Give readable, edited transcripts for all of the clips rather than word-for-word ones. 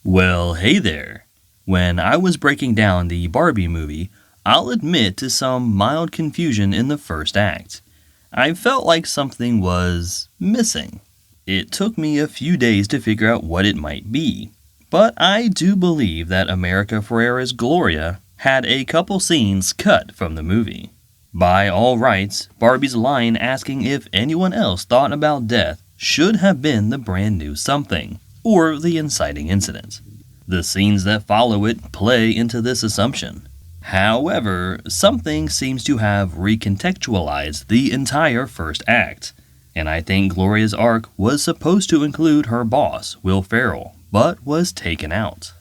Well, hey there. When I was breaking down the Barbie movie, I'll admit to some mild confusion in the first act. I felt like something was missing. It took me a few days to figure out what it might be. But I do believe that America Ferrera's Gloria had a couple scenes cut from the movie. By all rights, Barbie's line asking if anyone else thought about death should have been the brand new something, or the inciting incident. The scenes that follow it play into this assumption. However, something seems to have recontextualized the entire first act, and I think Gloria's arc was supposed to include her boss, Will Ferrell, but was taken out.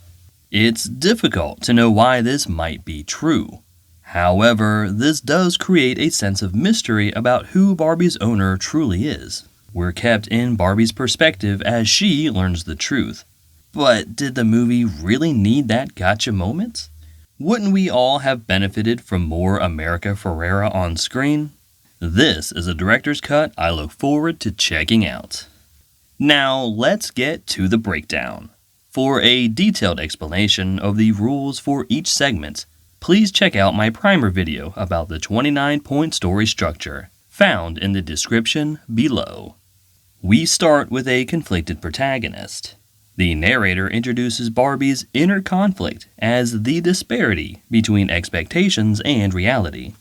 It's difficult to know why this might be true. However, this does create a sense of mystery about who Barbie's owner truly is. We're kept in Barbie's perspective as she learns the truth. But did the movie really need that gotcha moment? Wouldn't we all have benefited from more America Ferrera on screen? This is a director's cut I look forward to checking out. Now let's get to the breakdown. For a detailed explanation of the rules for each segment, please check out my primer video about the 29-point story structure, found in the description below. We start with a conflicted protagonist. The narrator introduces Barbie's inner conflict as the disparity between expectations and reality.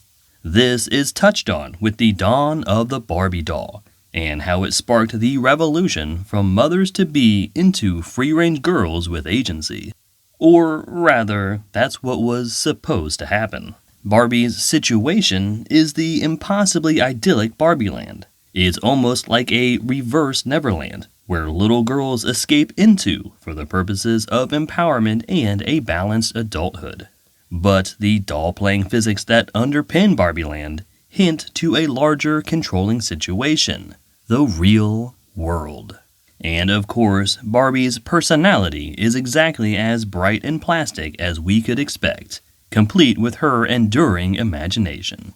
This is touched on with the dawn of the Barbie doll, and how it sparked the revolution from mothers-to-be into free-range girls with agency. Or rather, that's what was supposed to happen. Barbie's situation is the impossibly idyllic Barbie land. It's almost like a reverse Neverland, where little girls escape into for the purposes of empowerment and a balanced adulthood. But the doll-playing physics that underpin Barbie Land hint to a larger controlling situation, the real world. And of course, Barbie's personality is exactly as bright and plastic as we could expect, complete with her enduring imagination.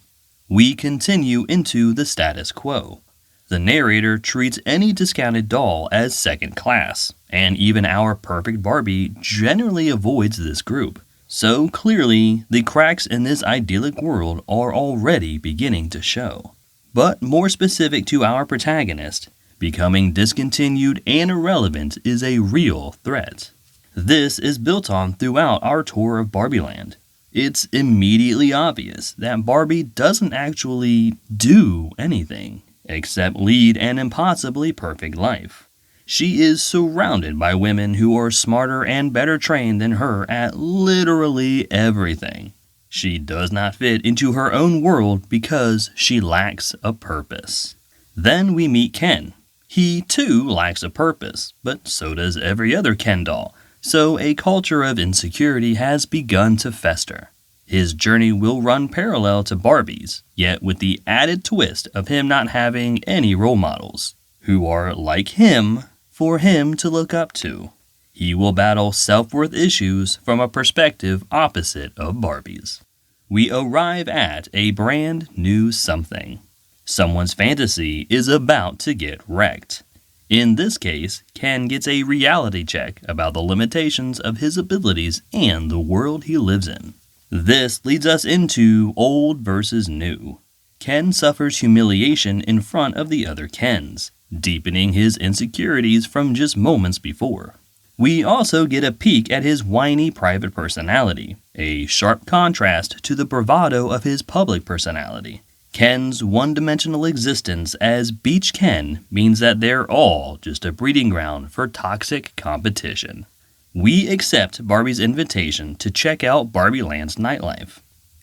We continue into the status quo. The narrator treats any discounted doll as second class, and even our perfect Barbie generally avoids this group. So clearly, the cracks in this idyllic world are already beginning to show. But more specific to our protagonist, becoming discontinued and irrelevant is a real threat. This is built on throughout our tour of Barbie Land. It's immediately obvious that Barbie doesn't actually do anything, except lead an impossibly perfect life. She is surrounded by women who are smarter and better trained than her at literally everything. She does not fit into her own world because she lacks a purpose. Then we meet Ken. He too lacks a purpose, but so does every other Ken doll, so a culture of insecurity has begun to fester. His journey will run parallel to Barbie's, yet with the added twist of him not having any role models, who are like him, for him to look up to. He will battle self-worth issues from a perspective opposite of Barbie's. We arrive at a brand new something. Someone's fantasy is about to get wrecked. In this case, Ken gets a reality check about the limitations of his abilities and the world he lives in. This leads us into old versus new. Ken suffers humiliation in front of the other Kens, deepening his insecurities from just moments before. We also get a peek at his whiny private personality, a sharp contrast to the bravado of his public personality. Ken's one-dimensional existence as Beach Ken means that they're all just a breeding ground for toxic competition. We accept Barbie's invitation to check out Barbie Land's nightlife.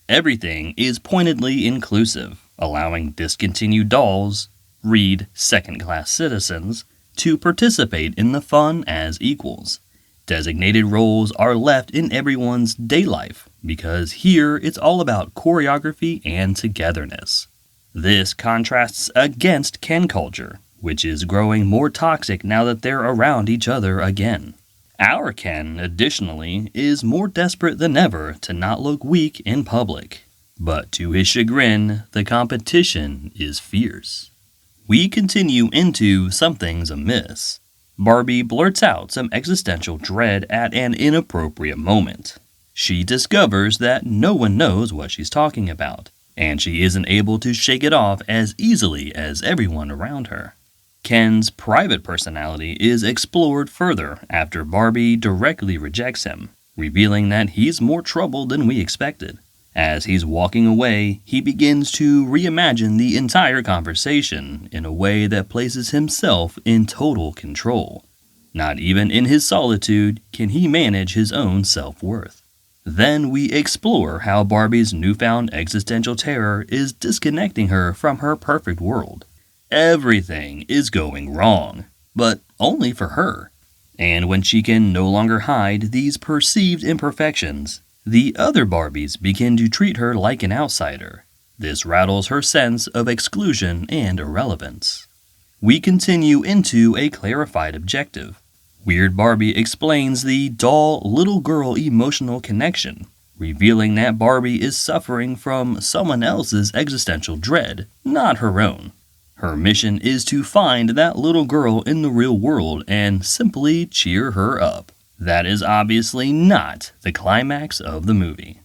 Everything is pointedly inclusive, allowing discontinued dolls, read second-class citizens, to participate in the fun as equals. Designated roles are left in everyone's day life, because here it's all about choreography and togetherness. This contrasts against Ken culture, which is growing more toxic now that they're around each other again. Our Ken, additionally, is more desperate than ever to not look weak in public. But to his chagrin, the competition is fierce. We continue into Something's Amiss. Barbie blurts out some existential dread at an inappropriate moment. She discovers that no one knows what she's talking about, and she isn't able to shake it off as easily as everyone around her. Ken's private personality is explored further after Barbie directly rejects him, revealing that he's more trouble than we expected. As he's walking away, he begins to reimagine the entire conversation in a way that places himself in total control. Not even in his solitude can he manage his own self-worth. Then we explore how Barbie's newfound existential terror is disconnecting her from her perfect world. Everything is going wrong, but only for her. And when she can no longer hide these perceived imperfections, the other Barbies begin to treat her like an outsider. This rattles her sense of exclusion and irrelevance. We continue into a clarified objective. Weird Barbie explains the doll little girl emotional connection, revealing that Barbie is suffering from someone else's existential dread, not her own. Her mission is to find that little girl in the real world and simply cheer her up. That is obviously not the climax of the movie.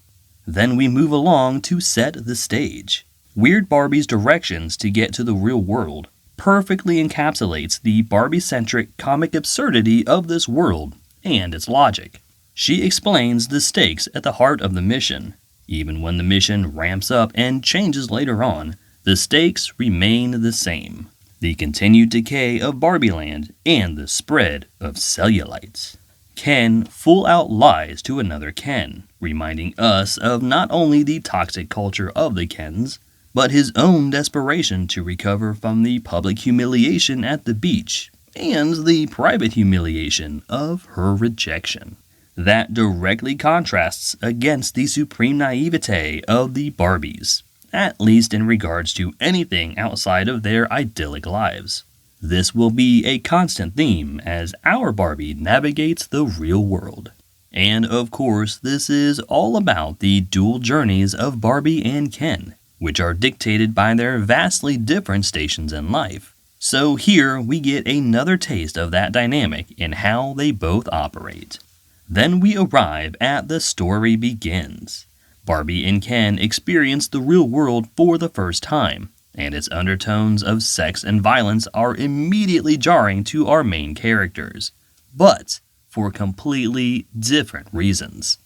Then we move along to set the stage. Weird Barbie's directions to get to the real world perfectly encapsulates the Barbie-centric comic absurdity of this world and its logic. She explains the stakes at the heart of the mission. Even when the mission ramps up and changes later on, the stakes remain the same. The continued decay of Barbieland and the spread of cellulites. Ken full-out lies to another Ken, reminding us of not only the toxic culture of the Kens, but his own desperation to recover from the public humiliation at the beach and the private humiliation of her rejection. That directly contrasts against the supreme naivete of the Barbies, at least in regards to anything outside of their idyllic lives. This will be a constant theme as our Barbie navigates the real world. And of course, this is all about the dual journeys of Barbie and Ken, which are dictated by their vastly different stations in life. So here we get another taste of that dynamic in how they both operate. Then we arrive at the story begins. Barbie and Ken experience the real world for the first time, and its undertones of sex and violence are immediately jarring to our main characters, but for completely different reasons.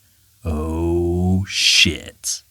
Oh shit.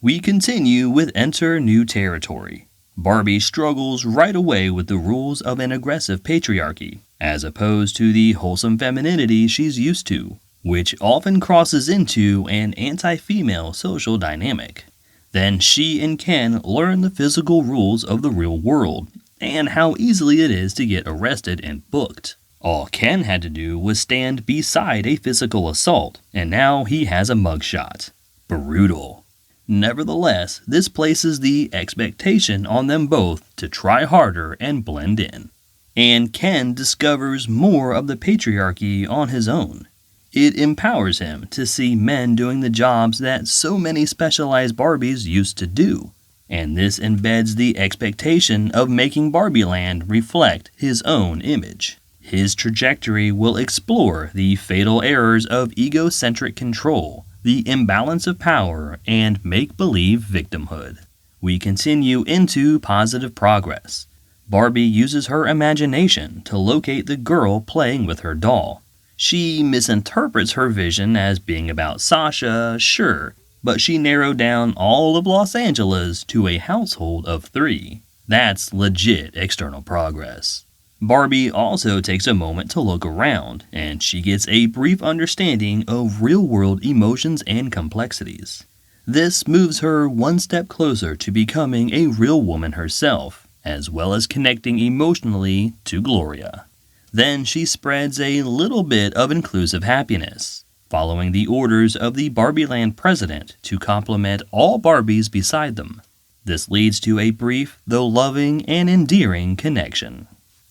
We continue with Enter New Territory. Barbie struggles right away with the rules of an aggressive patriarchy, as opposed to the wholesome femininity she's used to, which often crosses into an anti-female social dynamic. Then she and Ken learn the physical rules of the real world, and how easily it is to get arrested and booked. All Ken had to do was stand beside a physical assault, and now he has a mugshot. Brutal. Nevertheless, this places the expectation on them both to try harder and blend in. And Ken discovers more of the patriarchy on his own. It empowers him to see men doing the jobs that so many specialized Barbies used to do, and this embeds the expectation of making Barbieland reflect his own image. His trajectory will explore the fatal errors of egocentric control, the imbalance of power, and make-believe victimhood. We continue into positive progress. Barbie uses her imagination to locate the girl playing with her doll. She misinterprets her vision as being about Sasha, sure, but she narrowed down all of Los Angeles to a household of 3. That's legit external progress. Barbie also takes a moment to look around, and she gets a brief understanding of real-world emotions and complexities. This moves her one step closer to becoming a real woman herself, as well as connecting emotionally to Gloria. Then she spreads a little bit of inclusive happiness, following the orders of the Barbieland president to compliment all Barbies beside them. This leads to a brief, though loving and endearing connection.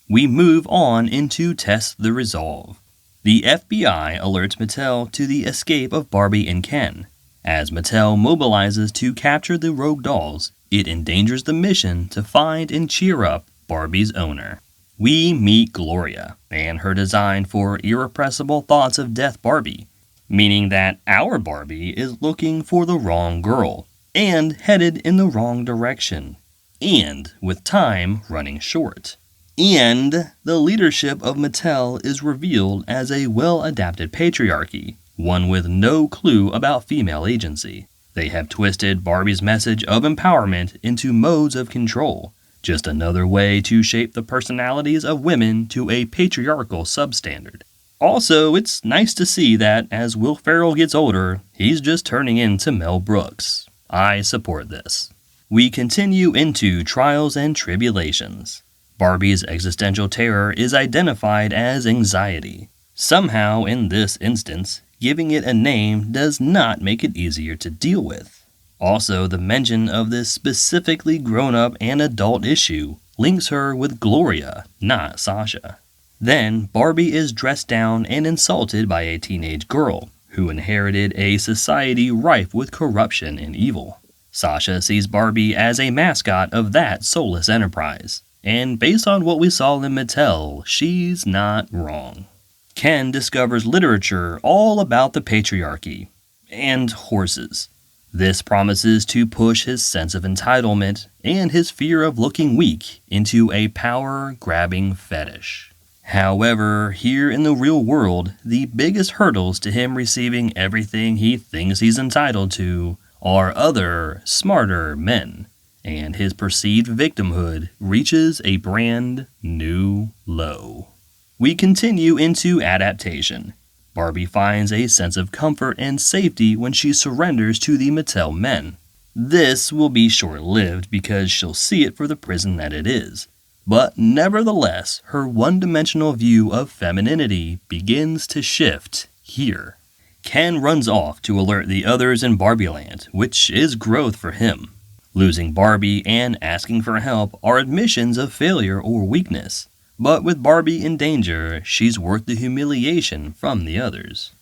We move on into Test the Resolve. The FBI alerts Mattel to the escape of Barbie and Ken. As Mattel mobilizes to capture the rogue dolls, it endangers the mission to find and cheer up Barbie's owner. We meet Gloria and her design for irrepressible thoughts of death Barbie, meaning that our Barbie is looking for the wrong girl and headed in the wrong direction, and with time running short. And the leadership of Mattel is revealed as a well-adapted patriarchy, one with no clue about female agency. They have twisted Barbie's message of empowerment into modes of control, just another way to shape the personalities of women to a patriarchal substandard. Also, it's nice to see that as Will Ferrell gets older, he's just turning into Mel Brooks. I support this. We continue into Trials and Tribulations. Barbie's existential terror is identified as anxiety. Somehow, in this instance, giving it a name does not make it easier to deal with. Also, the mention of this specifically grown-up and adult issue links her with Gloria, not Sasha. Then, Barbie is dressed down and insulted by a teenage girl who inherited a society rife with corruption and evil. Sasha sees Barbie as a mascot of that soulless enterprise, and based on what we saw in Mattel, she's not wrong. Ken discovers literature all about the patriarchy and horses. This promises to push his sense of entitlement and his fear of looking weak into a power-grabbing fetish. However, here in the real world, the biggest hurdles to him receiving everything he thinks he's entitled to are other, smarter men, and his perceived victimhood reaches a brand new low. We continue into adaptation. Barbie finds a sense of comfort and safety when she surrenders to the Mattel men. This will be short-lived because she'll see it for the prison that it is. But nevertheless, her one-dimensional view of femininity begins to shift here. Ken runs off to alert the others in Barbie Land, which is growth for him. Losing Barbie and asking for help are admissions of failure or weakness. But with Barbie in danger, she's worth the humiliation from the others.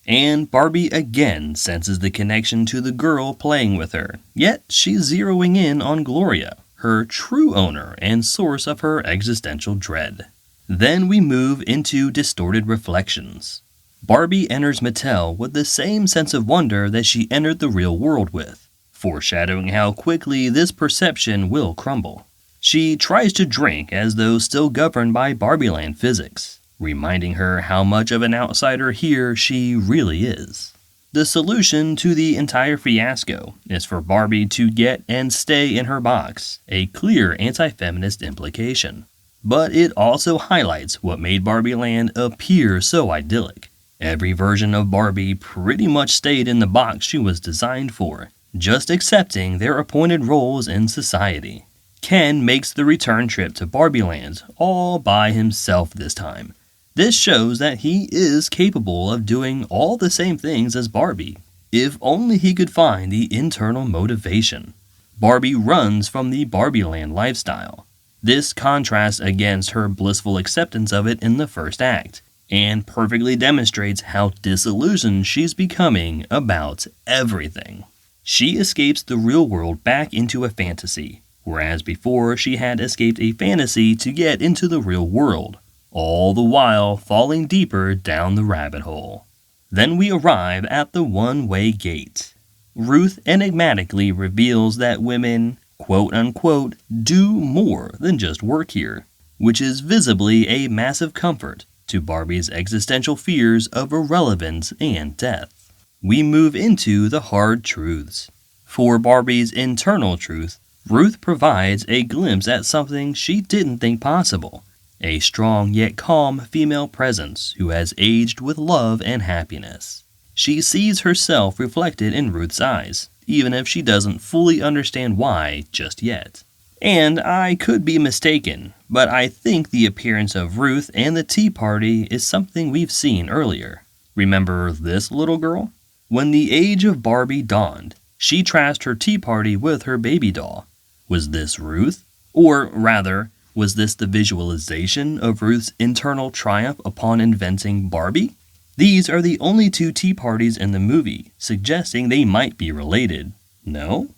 And Barbie again senses the connection to the girl playing with her, yet she's zeroing in on Gloria, her true owner and source of her existential dread. Then we move into distorted reflections. Barbie enters Mattel with the same sense of wonder that she entered the real world with, foreshadowing how quickly this perception will crumble. She tries to drink as though still governed by Barbieland physics, reminding her how much of an outsider here she really is. The solution to the entire fiasco is for Barbie to get and stay in her box, a clear anti-feminist implication. But it also highlights what made Barbieland appear so idyllic. Every version of Barbie pretty much stayed in the box she was designed for, just accepting their appointed roles in society. Ken makes the return trip to Barbieland all by himself this time. This shows that he is capable of doing all the same things as Barbie, if only he could find the internal motivation. Barbie runs from the Barbieland lifestyle. This contrasts against her blissful acceptance of it in the first act, and perfectly demonstrates how disillusioned she's becoming about everything. She escapes the real world back into a fantasy, whereas before she had escaped a fantasy to get into the real world, all the while falling deeper down the rabbit hole. Then we arrive at the one-way gate. Ruth enigmatically reveals that women, quote-unquote, do more than just work here, which is visibly a massive comfort to Barbie's existential fears of irrelevance and death. We move into the hard truths. For Barbie's internal truth, Ruth provides a glimpse at something she didn't think possible, a strong yet calm female presence who has aged with love and happiness. She sees herself reflected in Ruth's eyes, even if she doesn't fully understand why just yet. And I could be mistaken, but I think the appearance of Ruth and the tea party is something we've seen earlier. Remember this little girl? When the age of Barbie dawned, she trashed her tea party with her baby doll. Was this Ruth? Or rather, was this the visualization of Ruth's internal triumph upon inventing Barbie? These are the only two tea parties in the movie, suggesting they might be related. No?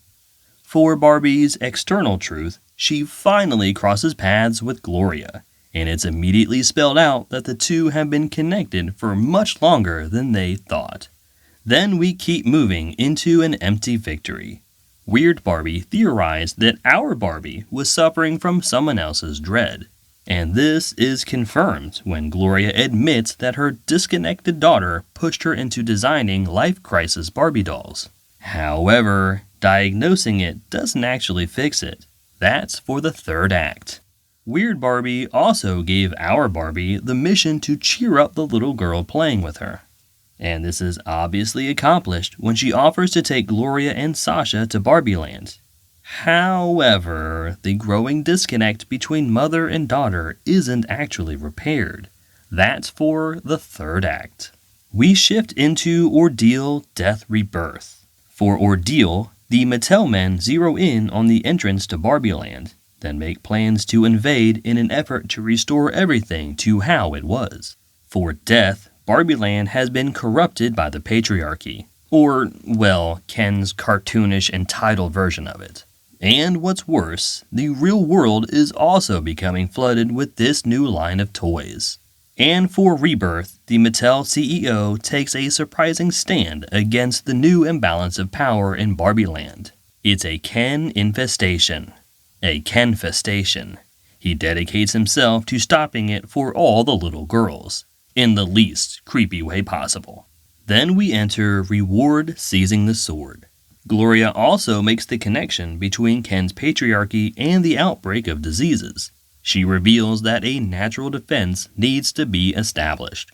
For Barbie's external truth, she finally crosses paths with Gloria, and it's immediately spelled out that the two have been connected for much longer than they thought. Then we keep moving into an empty victory. Weird Barbie theorized that our Barbie was suffering from someone else's dread. And this is confirmed when Gloria admits that her disconnected daughter pushed her into designing life crisis Barbie dolls. However, diagnosing it doesn't actually fix it. That's for the third act. Weird Barbie also gave our Barbie the mission to cheer up the little girl playing with her. And this is obviously accomplished when she offers to take Gloria and Sasha to Barbie Land. However, the growing disconnect between mother and daughter isn't actually repaired. That's for the third act. We shift into Ordeal, Death, Rebirth. For Ordeal, the Mattel men zero in on the entrance to Barbie Land, then make plans to invade in an effort to restore everything to how it was. For Death, Barbie Land has been corrupted by the patriarchy, or, well, Ken's cartoonish entitled version of it. And what's worse, the real world is also becoming flooded with this new line of toys. And for Rebirth, the Mattel CEO takes a surprising stand against the new imbalance of power in Barbie Land. It's a Ken infestation. A Kenfestation. He dedicates himself to stopping it for all the little girls, in the least creepy way possible. Then we enter Reward Seizing the Sword. Gloria also makes the connection between Ken's patriarchy and the outbreak of diseases. She reveals that a natural defense needs to be established.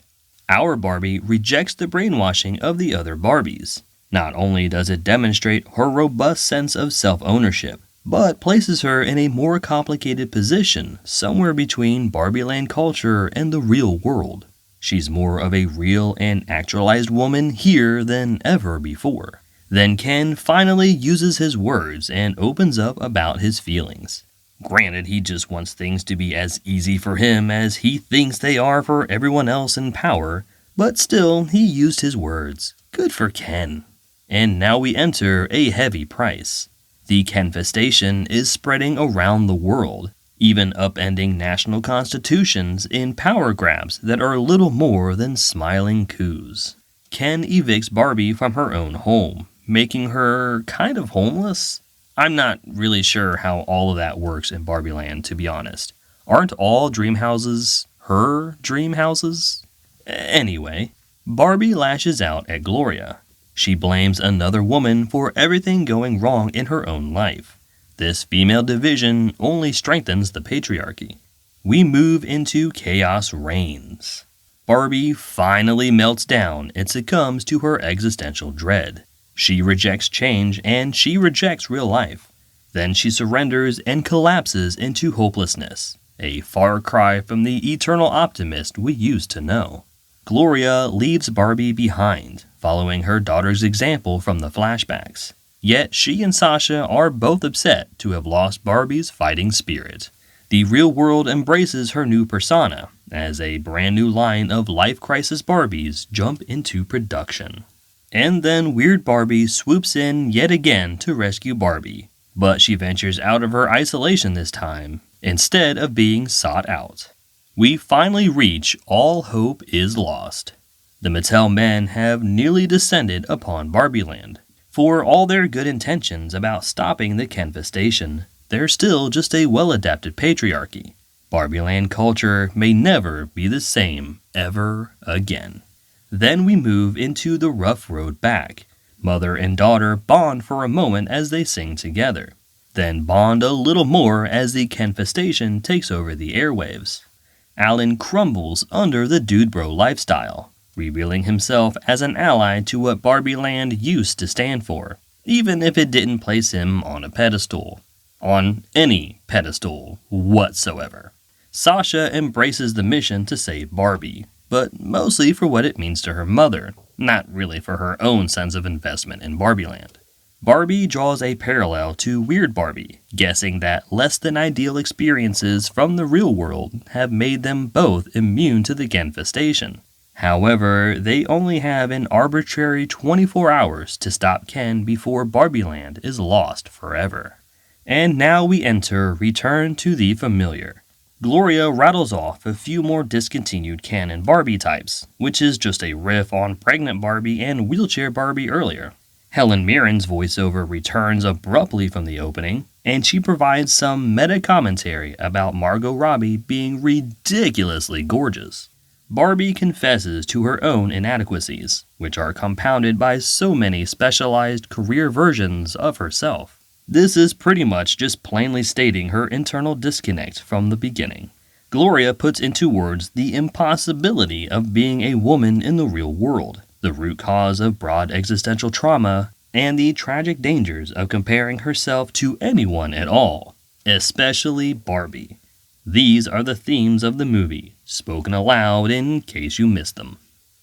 Our Barbie rejects the brainwashing of the other Barbies. Not only does it demonstrate her robust sense of self-ownership, but places her in a more complicated position somewhere between Barbie Land culture and the real world. She's more of a real and actualized woman here than ever before. Then Ken finally uses his words and opens up about his feelings. Granted, he just wants things to be as easy for him as he thinks they are for everyone else in power, but still, he used his words. Good for Ken. And now we enter a heavy price. The Kenfestation is spreading around the world, even upending national constitutions in power grabs that are little more than smiling coups. Ken evicts Barbie from her own home, making her kind of homeless. I'm not really sure how all of that works in Barbie Land, to be honest. Aren't all dream houses her dream houses? Anyway, Barbie lashes out at Gloria. She blames another woman for everything going wrong in her own life. This female division only strengthens the patriarchy. We move into Chaos Reigns. Barbie finally melts down and succumbs to her existential dread. She rejects change and she rejects real life. Then she surrenders and collapses into hopelessness, a far cry from the eternal optimist we used to know. Gloria leaves Barbie behind, following her daughter's example from the flashbacks. Yet she and Sasha are both upset to have lost Barbie's fighting spirit. The real world embraces her new persona, as a brand new line of Life Crisis Barbies jump into production. And then Weird Barbie swoops in yet again to rescue Barbie, but she ventures out of her isolation this time, instead of being sought out. We finally reach All Hope is Lost. The Mattel men have nearly descended upon Barbie Land. For all their good intentions about stopping the Kenfestation, they're still just a well-adapted patriarchy. Barbie Land culture may never be the same ever again. Then we move into the rough road back. Mother and daughter bond for a moment as they sing together, then bond a little more as the Kenfestation takes over the airwaves. Alan crumbles under the dude bro lifestyle, revealing himself as an ally to what Barbie Land used to stand for, even if it didn't place him on a pedestal. On any pedestal whatsoever. Sasha embraces the mission to save Barbie, but mostly for what it means to her mother, not really for her own sense of investment in Barbie Land. Barbie draws a parallel to Weird Barbie, guessing that less than ideal experiences from the real world have made them both immune to the Kenfestation. However, they only have an arbitrary 24 hours to stop Ken before Barbie Land is lost forever. And now we enter Return to the Familiar. Gloria rattles off a few more discontinued Ken and Barbie types, which is just a riff on pregnant Barbie and wheelchair Barbie earlier. Helen Mirren's voiceover returns abruptly from the opening, and she provides some meta-commentary about Margot Robbie being ridiculously gorgeous. Barbie confesses to her own inadequacies, which are compounded by so many specialized career versions of herself. This is pretty much just plainly stating her internal disconnect from the beginning. Gloria puts into words the impossibility of being a woman in the real world, the root cause of broad existential trauma, and the tragic dangers of comparing herself to anyone at all, especially Barbie. These are the themes of the movie, spoken aloud in case you missed them.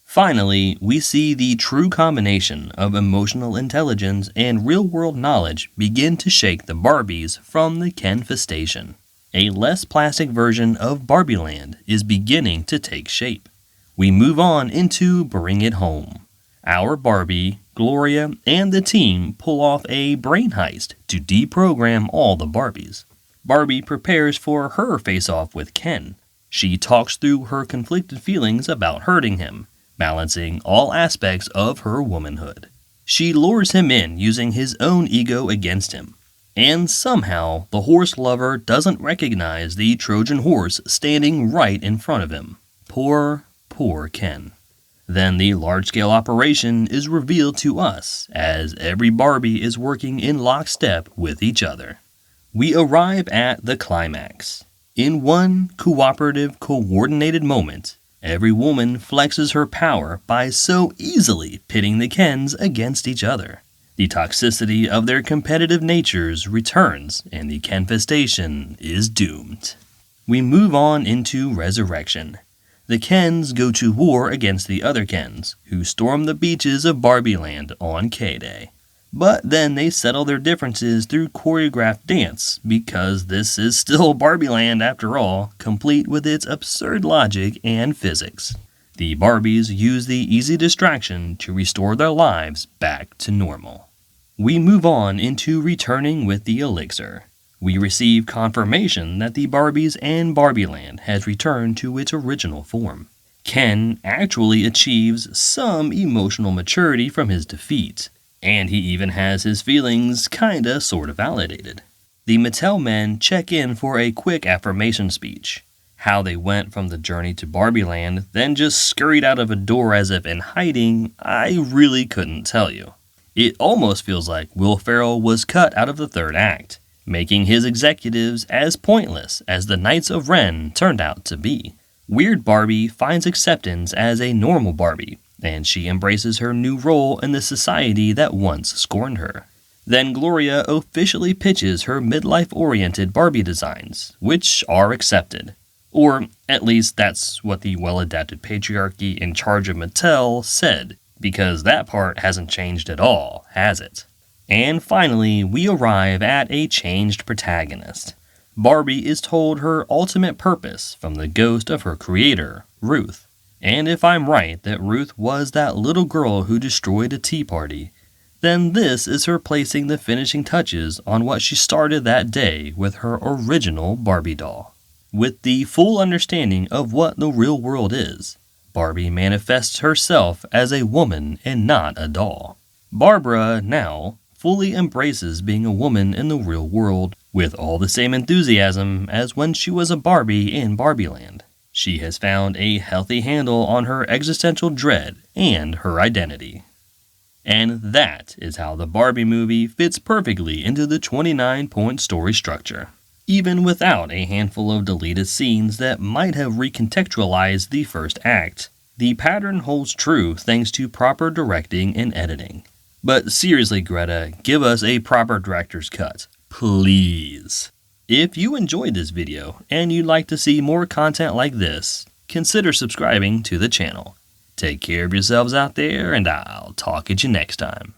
Finally, we see the true combination of emotional intelligence and real-world knowledge begin to shake the Barbies from the Kenfestation. A less plastic version of Barbie Land is beginning to take shape. We move on into Bring It Home. Our Barbie, Gloria, and the team pull off a brain heist to deprogram all the Barbies. Barbie prepares for her face-off with Ken. She talks through her conflicted feelings about hurting him, balancing all aspects of her womanhood. She lures him in using his own ego against him. And somehow, the horse lover doesn't recognize the Trojan horse standing right in front of him. Poor Ken. Then the large-scale operation is revealed to us as every Barbie is working in lockstep with each other. We arrive at the climax. In one cooperative, coordinated moment, every woman flexes her power by so easily pitting the Kens against each other. The toxicity of their competitive natures returns, and the Kenfestation is doomed. We move on into Resurrection. The Kens go to war against the other Kens, who storm the beaches of Barbie Land on K-Day. But then they settle their differences through choreographed dance, because this is still Barbie Land after all, complete with its absurd logic and physics. The Barbies use the easy distraction to restore their lives back to normal. We move on into Returning with the Elixir. We receive confirmation that the Barbies and Barbie Land has returned to its original form. Ken actually achieves some emotional maturity from his defeat, and he even has his feelings kinda sorta validated. The Mattel men check in for a quick affirmation speech. How they went from the journey to Barbie Land, then just scurried out of a door as if in hiding, I really couldn't tell you. It almost feels like Will Ferrell was cut out of the third act, making his executives as pointless as the Knights of Ren turned out to be. Weird Barbie finds acceptance as a normal Barbie, and she embraces her new role in the society that once scorned her. Then Gloria officially pitches her midlife-oriented Barbie designs, which are accepted. Or at least that's what the well-adapted patriarchy in charge of Mattel said, because that part hasn't changed at all, has it? And finally, we arrive at a changed protagonist. Barbie is told her ultimate purpose from the ghost of her creator, Ruth. And if I'm right that Ruth was that little girl who destroyed a tea party, then this is her placing the finishing touches on what she started that day with her original Barbie doll. With the full understanding of what the real world is, Barbie manifests herself as a woman and not a doll. Barbara, now, fully embraces being a woman in the real world with all the same enthusiasm as when she was a Barbie in Barbie Land. She has found a healthy handle on her existential dread and her identity. And that is how the Barbie movie fits perfectly into the 29-point story structure. Even without a handful of deleted scenes that might have recontextualized the first act, the pattern holds true thanks to proper directing and editing. But seriously, Greta, give us a proper director's cut, please. If you enjoyed this video and you'd like to see more content like this, consider subscribing to the channel. Take care of yourselves out there, and I'll talk at you next time.